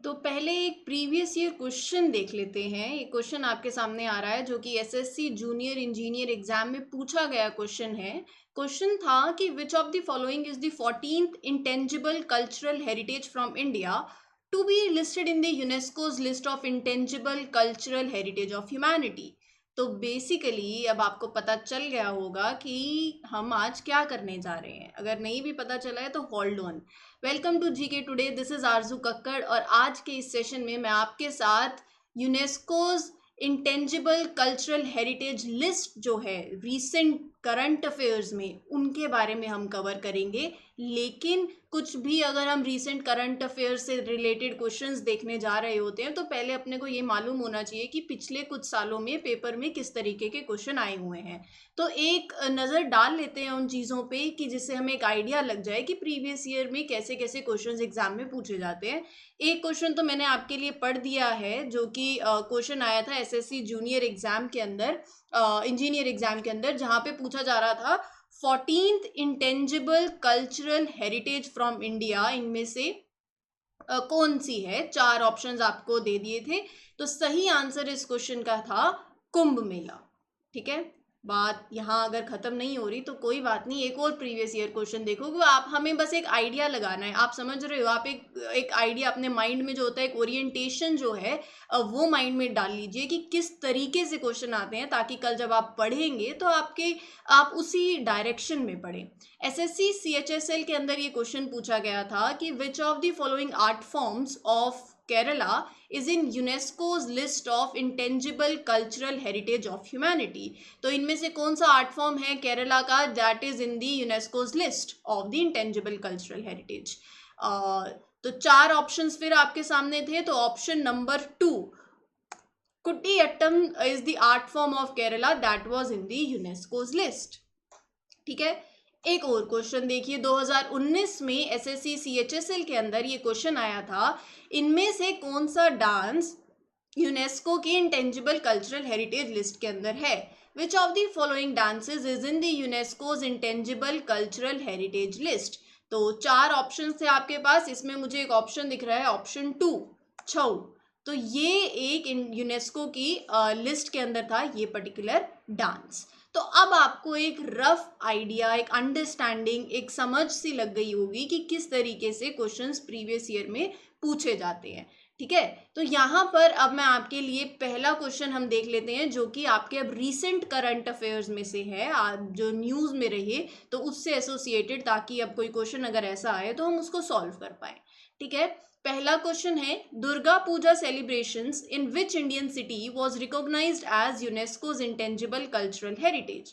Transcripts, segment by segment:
तो पहले एक प्रीवियस ईयर क्वेश्चन देख लेते हैं। ये क्वेश्चन आपके सामने आ रहा है जो कि एसएससी जूनियर इंजीनियर एग्जाम में पूछा गया क्वेश्चन है। क्वेश्चन था कि which of the following is the 14th intangible cultural heritage from India to be listed in the UNESCO's list of intangible cultural heritage of humanity. तो basically अब आपको पता चल गया होगा कि हम आज क्या करने जा रहे हैं। अगर नहीं भी पता चला है तो hold on. Welcome to GK today, this is Aarzoo Kakkar और आज के इस सेशन में मैं आपके साथ UNESCO's intangible cultural heritage list जो है रीसेंट करंट अफेयर्स में उनके बारे में हम कवर करेंगे। लेकिन कुछ भी अगर हम रीसेंट करंट अफेयर से रिलेटेड क्वेश्चंस देखने जा रहे होते हैं तो पहले अपने को ये मालूम होना चाहिए कि पिछले कुछ सालों में पेपर में किस तरीके के क्वेश्चन आए हुए हैं। तो एक नज़र डाल लेते हैं उन चीज़ों पे कि जिससे हमें एक आइडिया लग जाए कि प्रीवियस ईयर में कैसे कैसे क्वेश्चंस एग्जाम में पूछे जाते हैं। एक क्वेश्चन तो मैंने आपके लिए पढ़ दिया है जो कि क्वेश्चन आया था एसएससी जूनियर एग्जाम के अंदर, इंजीनियर एग्जाम के अंदर, जहाँ पे पूछा जा रहा था 14th intangible cultural heritage from India इनमें से कौन सी है। 4 ऑप्शंस आपको दे दिए थे। तो सही आंसर इस क्वेश्चन का था कुंभ मेला। ठीक है, बात यहाँ अगर खत्म नहीं हो रही तो कोई बात नहीं, एक और प्रीवियस ईयर क्वेश्चन देखोगे। आप हमें बस एक आइडिया लगाना है, आप समझ रहे हो। आप एक आइडिया अपने माइंड में जो होता है, एक ओरिएंटेशन जो है वो माइंड में डाल लीजिए कि किस तरीके से क्वेश्चन आते हैं, ताकि कल जब आप पढ़ेंगे तो आप उसी डायरेक्शन में पढ़ें। एसएससी सीएचएसएल के अंदर ये क्वेश्चन पूछा गया था कि which of the following art forms of Kerala is in UNESCO's list of intangible cultural heritage of humanity. तो इनमें से कौन सा आर्ट फॉर्म है केरला का that is in the UNESCO's list of the intangible cultural heritage. तो 4 ऑप्शंस फिर आपके सामने थे। तो option number 2, Kutiyattam is the art form of Kerala that was in the UNESCO's list. ठीक है, एक और क्वेश्चन देखिए। 2019 में एसएससी सीएचएसएल के अंदर ये क्वेश्चन आया था, इनमें से कौन सा डांस यूनेस्को की इंटेंजिबल कल्चरल हेरिटेज लिस्ट के अंदर है। विच of the following dances is in the UNESCO's intangible cultural heritage list. तो 4 ऑप्शन थे आपके पास, इसमें मुझे एक ऑप्शन दिख रहा है ऑप्शन 2, छऊ। तो ये एक यूनेस्को की लिस्ट के अंदर था ये पर्टिकुलर डांस। तो अब आपको एक रफ आइडिया, एक अंडरस्टैंडिंग, एक समझ सी लग गई होगी कि किस तरीके से क्वेश्चंस प्रीवियस ईयर में पूछे जाते हैं। ठीक है, तो यहाँ पर अब मैं आपके लिए पहला क्वेश्चन हम देख लेते हैं जो कि आपके अब रीसेंट करंट अफेयर्स में से है, जो न्यूज़ में रहे तो उससे एसोसिएटेड, ताकि अब कोई क्वेश्चन अगर ऐसा आए तो हम उसको सॉल्व कर पाए। ठीक है, पहला क्वेश्चन है, Durga Puja celebrations in which Indian city was recognised as UNESCO's intangible cultural heritage.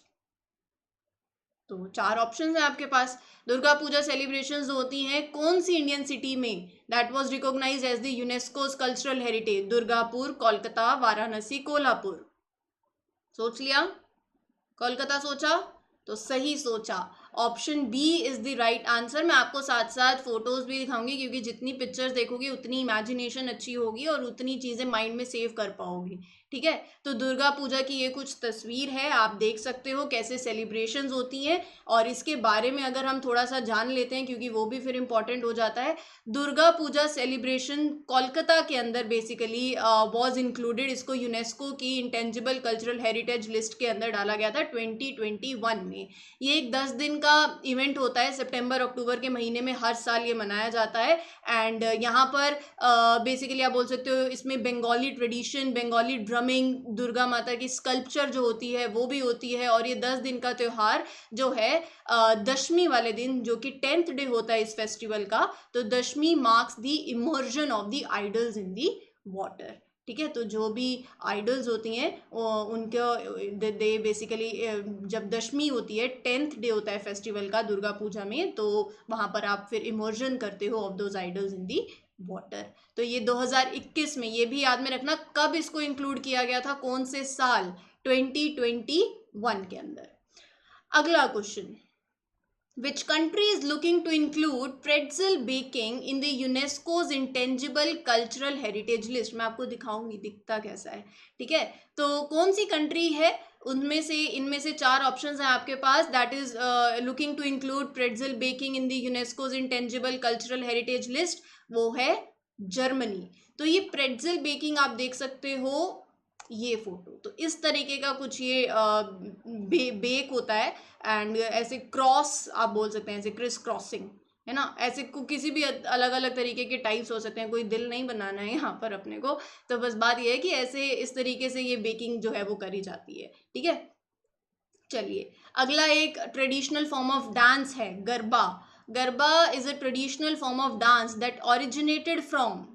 तो 4 ऑप्शंस हैं आपके पास। दुर्गा पूजा सेलिब्रेशंस होती हैं कौन सी इंडियन सिटी में, that was recognised as the UNESCO's cultural heritage. Durgapur, Kolkata, Varanasi, Kolhapur. सोच लिया? कोलकाता सोचा तो सही सोचा, option B is the right answer. मैं आपको साथ साथ फोटोज भी दिखाऊंगी, क्योंकि जितनी पिक्चर्स देखोगे उतनी इमेजिनेशन अच्छी होगी और उतनी चीजें माइंड में सेव कर पाओगे। ठीक है, तो दुर्गा पूजा की ये कुछ तस्वीर है, आप देख सकते हो कैसे सेलिब्रेशंस होती हैं। और इसके बारे में अगर हम थोड़ा सा जान लेते हैं, क्योंकि वो भी फिर इंपॉर्टेंट हो जाता है। दुर्गा पूजा सेलिब्रेशन कोलकाता के अंदर बेसिकली वॉज इंक्लूडेड, इसको यूनेस्को की इंटेंजिबल कल्चरल हेरिटेज लिस्ट के अंदर डाला गया था 2021 में। ये एक 10 दिन का इवेंट होता है, सितंबर अक्टूबर के महीने में हर साल ये मनाया जाता है। एंड यहाँ पर बेसिकली आप बोल सकते हो इसमें बंगाली ट्रेडिशन, बंगाली ड्रमिंग, दुर्गा माता की स्कल्पचर जो होती है वो भी होती है। और ये 10 दिन का त्यौहार जो है दशमी वाले दिन, जो कि 10th डे होता है इस फेस्टिवल का, तो Dashami marks the immersion of the idols in the water. ठीक है, तो जो भी आइडल्स होती हैं उनके दे बेसिकली जब दशमी होती है, 10th डे होता है फेस्टिवल का दुर्गा पूजा में, तो वहाँ पर आप फिर इमर्जन करते हो of those idols in the water. तो ये 2021 में, ये भी याद में रखना कब इसको इंक्लूड किया गया था, कौन से साल, 2021 के अंदर। अगला question, which country is looking to include pretzel baking in the UNESCO's intangible cultural heritage list। मैं आपको दिखाऊंगी दिखता कैसा है। ठीक है, तो कौन सी कंट्री है उनमें से, इनमें से 4 ऑप्शंस हैं आपके पास, that is looking to include pretzel baking in the UNESCO's intangible cultural heritage list. वो है जर्मनी। तो ये प्रेट्ज़ल बेकिंग आप देख सकते हो, ये फोटो। तो इस तरीके का कुछ ये बेक होता है, एंड ऐसे क्रॉस आप बोल सकते हैं, ऐसे क्रिस क्रॉसिंग, है ना। ऐसे किसी भी अलग अलग तरीके के टाइप्स हो सकते हैं, कोई दिल नहीं बनाना है यहाँ पर अपने को। तो बस बात ये है कि ऐसे इस तरीके से ये बेकिंग जो है वो करी जाती है, ठीक है। चलिए, अगला एक ट्रेडिशनल फॉर्म ऑफ डांस है garba. Garba is a traditional form of dance that originated from,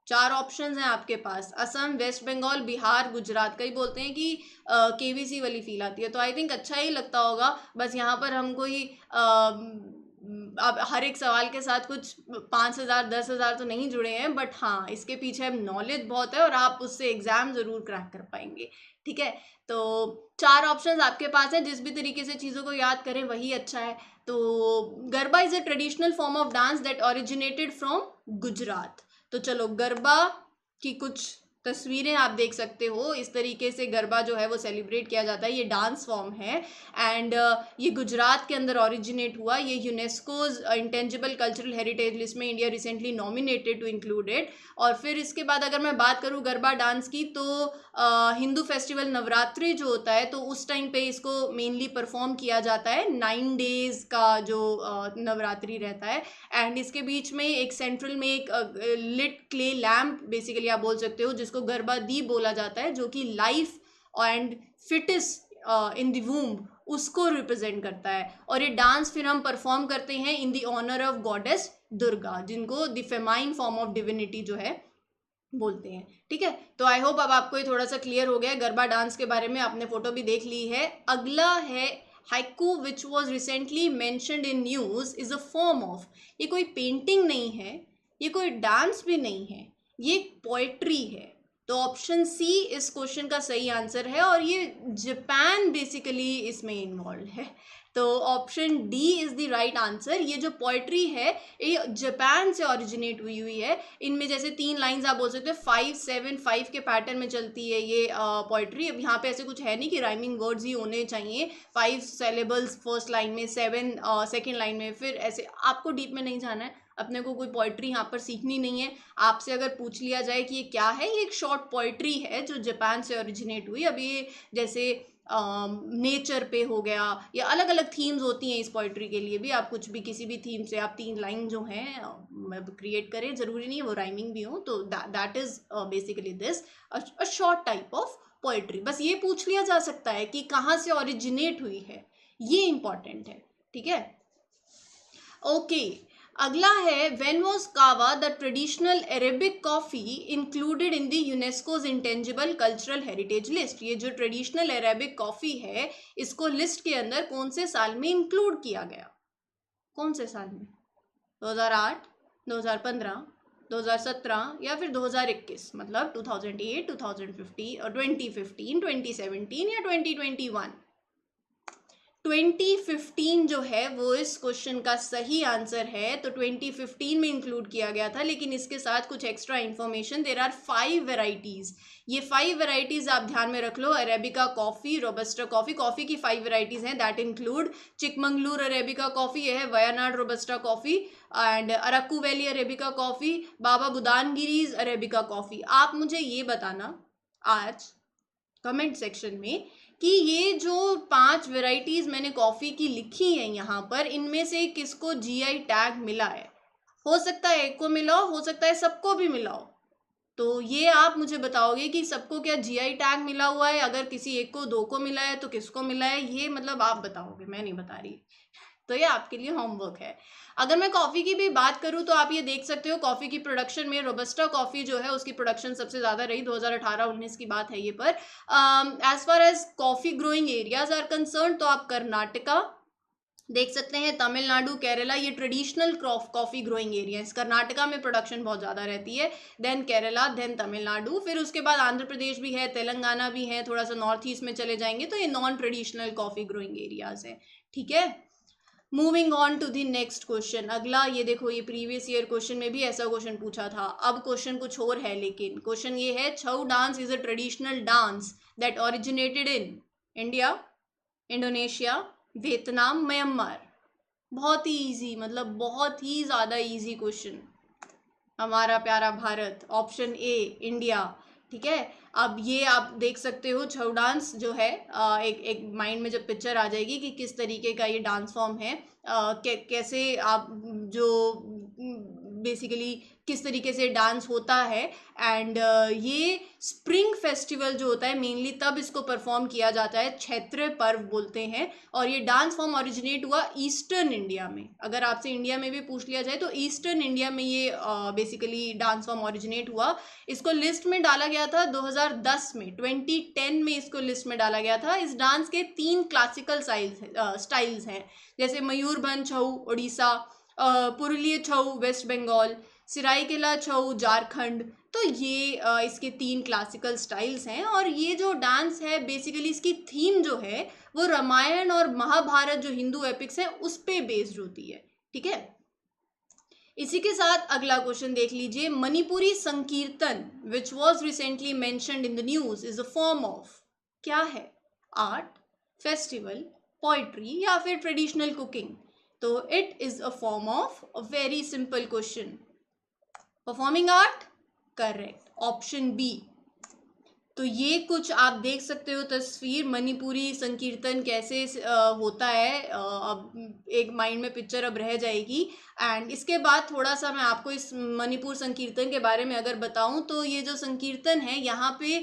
चार ऑप्शंस हैं आपके पास, असम, वेस्ट बंगाल, बिहार, गुजरात। कई बोलते हैं कि केबीसी वाली फील आती है, तो आई थिंक अच्छा ही लगता होगा। बस यहाँ पर हमको ही अब हर एक सवाल के साथ कुछ 5,000 10,000 तो नहीं जुड़े हैं, बट हाँ इसके पीछे अब नॉलेज बहुत है और आप उससे एग्जाम जरूर क्रैक कर पाएंगे, ठीक है। तो चार ऑप्शंस आपके पास हैं, जिस भी तरीके से चीज़ों को याद करें वही अच्छा है। तो garba is a traditional form of dance that originated from Gujarat. तो चलो, गरबा की कुछ तस्वीरें आप देख सकते हो। इस तरीके से गरबा जो है वो सेलिब्रेट किया जाता है, ये डांस फॉर्म है, एंड ये गुजरात के अंदर ओरिजिनेट हुआ। ये UNESCO's intangible cultural heritage list में India recently nominated to include it. और फिर इसके बाद अगर मैं बात करूँ गरबा डांस की, तो हिंदू फेस्टिवल नवरात्रि जो होता है, तो उस टाइम पे इसको मेनली परफॉर्म किया जाता है। 9 डेज का जो नवरात्रि रहता है, एंड इसके बीच में एक सेंट्रल में एक लिट क्ले लैम्प बेसिकली आप बोल सकते हो, जिसको गरबा दी बोला जाता है, जो कि life and foetus in the womb उसको रिप्रेजेंट करता है। और ये डांस फिर हम परफॉर्म करते हैं in the honour of goddess Durga, जिनको the feminine form of divinity जो है बोलते हैं, ठीक है। तो आई होप अब आपको ये थोड़ा सा क्लियर हो गया है गरबा डांस के बारे में, आपने फोटो भी देख ली है। अगला है haiku, which was recently mentioned in news, is a form of, ये कोई पेंटिंग नहीं है, ये कोई डांस भी नहीं है, ये पोएट्री है। तो ऑप्शन सी इस क्वेश्चन का सही आंसर है, और ये जापान बेसिकली इसमें इन्वॉल्व है। तो option D is the right answer. ये जो पोएट्री है ये जापान से ओरिजिनेट हुई है। इनमें जैसे 3 लाइंस आप बोल सकते हो, 5-7-5 के पैटर्न में चलती है ये पोएट्री। अब यहाँ पे ऐसे कुछ है नहीं कि राइमिंग वर्ड्स ही होने चाहिए, 5 सिलेबल्स फर्स्ट लाइन में, 7 सेकेंड लाइन में, फिर ऐसे। आपको डीप में नहीं जाना है, अपने को कोई पोइट्री यहाँ पर सीखनी नहीं है। आपसे अगर पूछ लिया जाए कि ये क्या है, ये एक शॉर्ट पोइट्री है जो जापान से ओरिजिनेट हुई। अब ये जैसे नेचर पे हो गया, या अलग अलग थीम्स होती हैं इस पोइट्री के लिए भी। आप कुछ भी किसी भी थीम से आप 3 लाइन जो हैं क्रिएट करें, ज़रूरी नहीं है वो राइमिंग भी हो। तो that is basically this a short type of poetry. बस ये पूछ लिया जा सकता है कि कहाँ से ओरिजिनेट हुई है, ये इंपॉर्टेंट है, ठीक है। ओके, अगला है व्हेन वाज कावा the traditional Arabic coffee included in the UNESCO's intangible cultural heritage list. ये जो ट्रेडिशनल अरेबिक कॉफी है, इसको लिस्ट के अंदर कौन से साल में इंक्लूड किया गया? कौन से साल में? 2008, 2015, 2017 या फिर 2021? मतलब 2008, 2015 और 2015, 2017 या 2021? 2015 जो है वो इस क्वेश्चन का सही आंसर है। तो 2015 में इंक्लूड किया गया था, लेकिन इसके साथ कुछ extra information. There are 5 varieties. ये 5 वेराइटीज़ आप ध्यान में रख लो। Arabica coffee, Robusta coffee, coffee की 5 वेराइटीज़ हैं, that include Chikmagalur Arabica coffee, ये है Wayanad Robusta coffee, and Araku valley Arabica coffee, Baba Budangiris Arabica coffee. आप मुझे ये बताना आज कमेंट सेक्शन में कि ये जो 5 वेराइटीज मैंने कॉफ़ी की लिखी हैं यहाँ पर, इनमें से किसको जीआई टैग मिला है। हो सकता है एक को मिला हो सकता है सबको भी मिला हो। तो ये आप मुझे बताओगे कि सबको क्या जीआई टैग मिला हुआ है, अगर किसी एक को 2 को मिला है तो किसको मिला है, ये मतलब आप बताओगे, मैं नहीं बता रही। तो ये आपके लिए होमवर्क है। अगर मैं कॉफ़ी की भी बात करूँ तो आप ये देख सकते हो, कॉफ़ी की प्रोडक्शन में रोबस्टा कॉफ़ी जो है उसकी प्रोडक्शन सबसे ज़्यादा रही। 2018-19 की बात है ये। पर as far as coffee growing areas are concern, तो आप कर्नाटका देख सकते हैं, तमिलनाडु, केरला, ये ट्रेडिशनल कॉफ़ी ग्रोइंग एरिया है। कर्नाटका में प्रोडक्शन बहुत ज़्यादा रहती है, देन केरला, देन तमिलनाडु, फिर उसके बाद आंध्र प्रदेश भी है, तेलंगाना भी है। थोड़ा सा नॉर्थ ईस्ट में चले जाएंगे तो ये non traditional coffee growing areas है, ठीक है। Moving on to the next question. अगला ये देखो, ये प्रीवियस ईयर क्वेश्चन में भी ऐसा क्वेश्चन पूछा था। अब क्वेश्चन कुछ और है, लेकिन क्वेश्चन ये है, Chhau dance is a traditional dance that originated in India, Indonesia, Vietnam, Myanmar. बहुत ही इजी, मतलब बहुत ही ज़्यादा इजी क्वेश्चन। हमारा प्यारा भारत, ऑप्शन ए इंडिया। ठीक है, अब ये आप देख सकते हो छऊ डांस जो है, एक माइंड में जब पिक्चर आ जाएगी कि किस तरीके का ये डांस फॉर्म है, कैसे आप जो बेसिकली किस तरीके से डांस होता है। एंड ये स्प्रिंग फेस्टिवल जो होता है मेनली तब इसको परफॉर्म किया जाता है, क्षेत्र पर्व बोलते हैं। और ये डांस फॉर्म ओरिजिनेट हुआ ईस्टर्न इंडिया में। अगर आपसे इंडिया में भी पूछ लिया जाए तो ईस्टर्न इंडिया में ये बेसिकली डांस फॉर्म ओरिजिनेट हुआ। इसको लिस्ट में डाला गया था 2010 में, 2010 में इसको लिस्ट में डाला गया था। इस डांस के 3 क्लासिकल स्टाइल्स हैं, जैसे मयूरभंज छऊ उड़ीसा, पुरुलिया छऊ वेस्ट बंगाल, सिराइकेला छऊ झारखंड। तो ये इसके 3 क्लासिकल स्टाइल्स हैं। और ये जो डांस है बेसिकली इसकी थीम जो है वो रामायण और महाभारत जो हिंदू एपिक्स हैं उस पे बेस्ड होती है। ठीक है, इसी के साथ अगला क्वेश्चन देख लीजिए। Manipuri Sankirtan which was recently mentioned in the news is a form of, क्या है? आर्ट, फेस्टिवल, पोइट्री या फिर ट्रेडिशनल कुकिंग? तो it is a form of, a very simple question, performing art. Correct, option B. तो ये कुछ आप देख सकते हो तस्वीर, मणिपुरी संकीर्तन कैसे होता है, अब एक माइंड में पिक्चर अब रह जाएगी। एंड इसके बाद थोड़ा सा मैं आपको इस मणिपुर संकीर्तन के बारे में अगर बताऊं तो ये जो संकीर्तन है यहाँ पे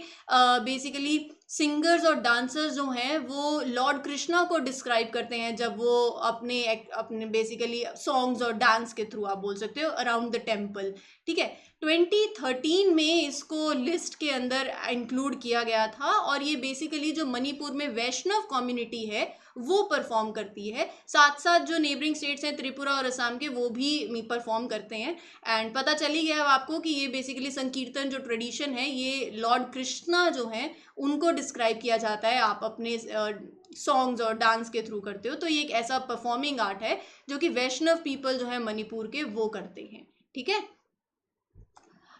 बेसिकली सिंगर्स और डांसर्स जो हैं वो लॉर्ड कृष्णा को डिस्क्राइब करते हैं, जब वो अपने बेसिकली सॉन्ग्स और डांस के थ्रू आप बोल सकते हो अराउंड द टेम्पल। ठीक है, 2013 में इसको लिस्ट के अंदर इंक्लूड किया गया था। और ये बेसिकली जो मणिपुर में वैष्णव कम्युनिटी है वो परफॉर्म करती है, साथ साथ जो नेबरिंग स्टेट्स हैं त्रिपुरा और असम के वो भी परफॉर्म करते हैं। एंड पता चल ही गया आपको कि ये बेसिकली संकीर्तन जो ट्रेडिशन है ये लॉर्ड कृष्णा जो हैं उनको डिस्क्राइब किया जाता है, आप अपने सॉन्ग्स और डांस के थ्रू करते हो। तो ये एक ऐसा परफॉर्मिंग आर्ट है जो कि वैष्णव पीपल जो है मणिपुर के वो करते हैं। ठीक है,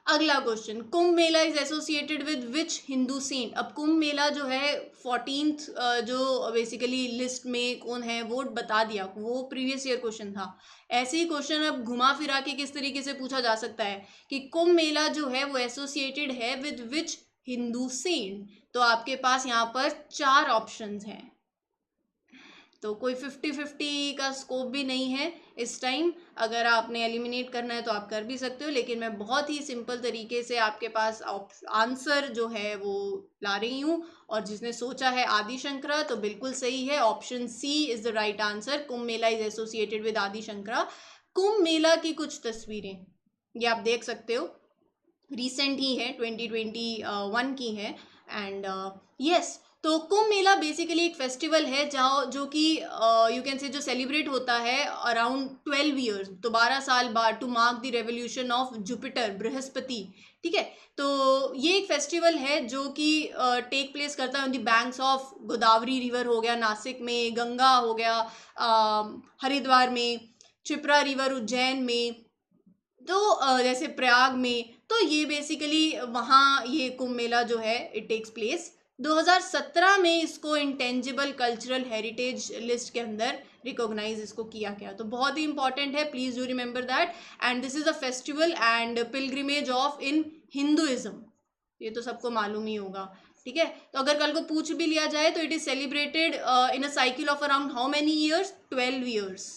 अगला question, Kumbh Mela is associated with which Hindu saint? अब कुंभ मेला जो है 14th जो बेसिकली लिस्ट में कौन है वो बता दिया, वो प्रीवियस ईयर क्वेश्चन था। ऐसे ही क्वेश्चन अब घुमा फिरा के किस तरीके से पूछा जा सकता है कि कुंभ मेला जो है वो एसोसिएटेड है विद विच हिंदू सेंट? तो आपके पास यहाँ पर 4 ऑप्शंस हैं, तो कोई 50-50 का स्कोप भी नहीं है इस टाइम। अगर आपने एलिमिनेट करना है तो आप कर भी सकते हो, लेकिन मैं बहुत ही सिंपल तरीके से आपके पास आंसर जो है वो ला रही हूँ। और जिसने सोचा है आदि शंकरा तो बिल्कुल सही है, option C is the right answer. Kumbh Mela is associated with Adi Shankara. Kumbh Mela की कुछ तस्वीरें ये आप देख सकते हो, रिसेंट ही है, 2021 की है। एंड यस, तो कुंभ मेला बेसिकली एक फेस्टिवल है जहाँ जो कि यू कैन से जो सेलिब्रेट होता है अराउंड 12 ईयर्स, तो 12 साल बाद, to mark the revolution of Jupiter, Brihaspati. ठीक है, तो ये एक फेस्टिवल है जो कि टेक प्लेस करता है on the banks of Godavari river हो गया नासिक में, गंगा हो गया हरिद्वार में, क्षिप्रा रिवर उज्जैन में, तो जैसे प्रयाग में। तो ये बेसिकली वहाँ ये कुंभ मेला जो है इट टेक्स प्लेस। 2017 में इसको इंटेंजिबल कल्चरल हेरिटेज लिस्ट के अंदर रिकॉग्नाइज इसको किया गया, तो बहुत ही इंपॉर्टेंट है, please do remember that. And this is a festival and pilgrimage of in Hinduism, ये तो सबको मालूम ही होगा। ठीक है, तो अगर कल को पूछ भी लिया जाए तो it is celebrated in a cycle of around how many years? 12 years,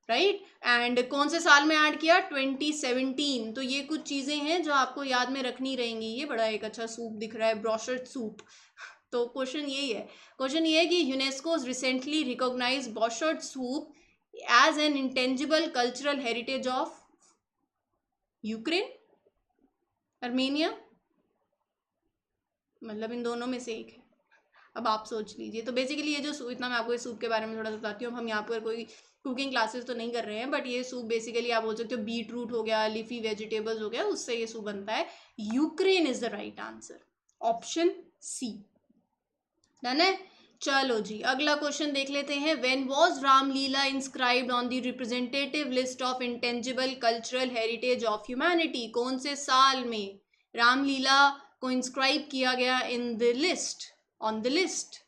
right. And कौन से साल में ऐड किया? 2017। तो ये कुछ चीजें हैं जो आपको याद में रखनी रहेंगी। ये बड़ा एक अच्छा सूप दिख रहा है, ब्रोशर्ड सूप। तो क्वेश्चन यही है कि UNESCO recently recognize borscht soup as an intangible cultural heritage of Ukraine, Armenia, मतलब इन दोनों में से एक है। अब आप सोच लीजिए। तो बेसिकली ये जो सूप, इतना मैं आपको इस सूप के बारे में थोड़ा सा बताती हूँ। हम यहाँ पर कोई कुकिंग क्लासेस तो नहीं कर रहे हैं, बट ये सूप बेसिकली आप बोल सकते हो बीट रूट हो गया, लीफी वेजिटेबल्स हो गया, उससे ये सूप बनता है। Ukraine is the right answer, option C. Done है, चलो जी अगला क्वेश्चन देख लेते हैं। When was Ramlila inscribed on the representative list of intangible cultural heritage of humanity? कौन से साल में रामलीला को इंस्क्राइब किया गया in the list, on the list?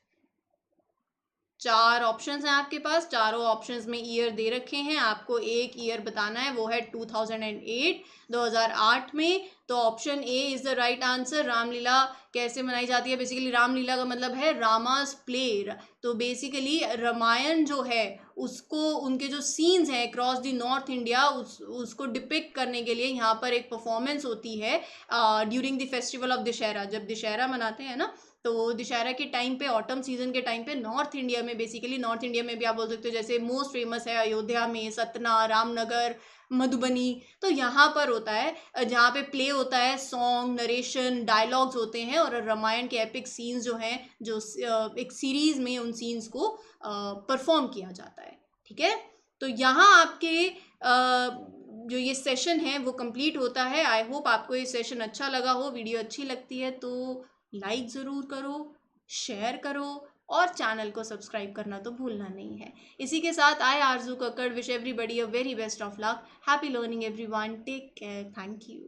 4 options हैं आपके पास, चारों ऑप्शंस में ईयर दे रखे हैं, आपको एक ईयर बताना है, वो है 2008 में। तो option A is the right answer. Ramlila कैसे मनाई जाती है? बेसिकली रामलीला का मतलब है रामास प्ले। तो बेसिकली रामायण जो है उसको, उनके जो सीन्स हैं अक्रॉस द नॉर्थ इंडिया, उसको डिपिक्ट करने के लिए यहाँ पर एक परफॉर्मेंस होती है during the festival of Dussehra. जब दशहरा मनाते हैं ना, तो दशहरा के टाइम पे, ऑटम सीजन के टाइम पे नॉर्थ इंडिया में, बेसिकली नॉर्थ इंडिया में भी आप बोल सकते हो, जैसे मोस्ट फेमस है अयोध्या में, सतना, रामनगर, मधुबनी, तो यहाँ पर होता है जहाँ पे प्ले होता है, सॉन्ग, नरेशन, डायलॉग्स होते हैं और रामायण के एपिक सीन्स जो हैं, जो एक सीरीज में उन सीन्स को परफॉर्म किया जाता है। ठीक है, तो यहाँ आपके जो ये सेशन है वो कंप्लीट होता है। आई होप आपको ये सेशन अच्छा लगा हो। वीडियो अच्छी लगती है तो लाइक ज़रूर करो, शेयर करो और चैनल को सब्सक्राइब करना तो भूलना नहीं है। इसी के साथ I Aarzoo Kakkar wish everybody a very best of luck. Happy learning everyone, take care, thank you.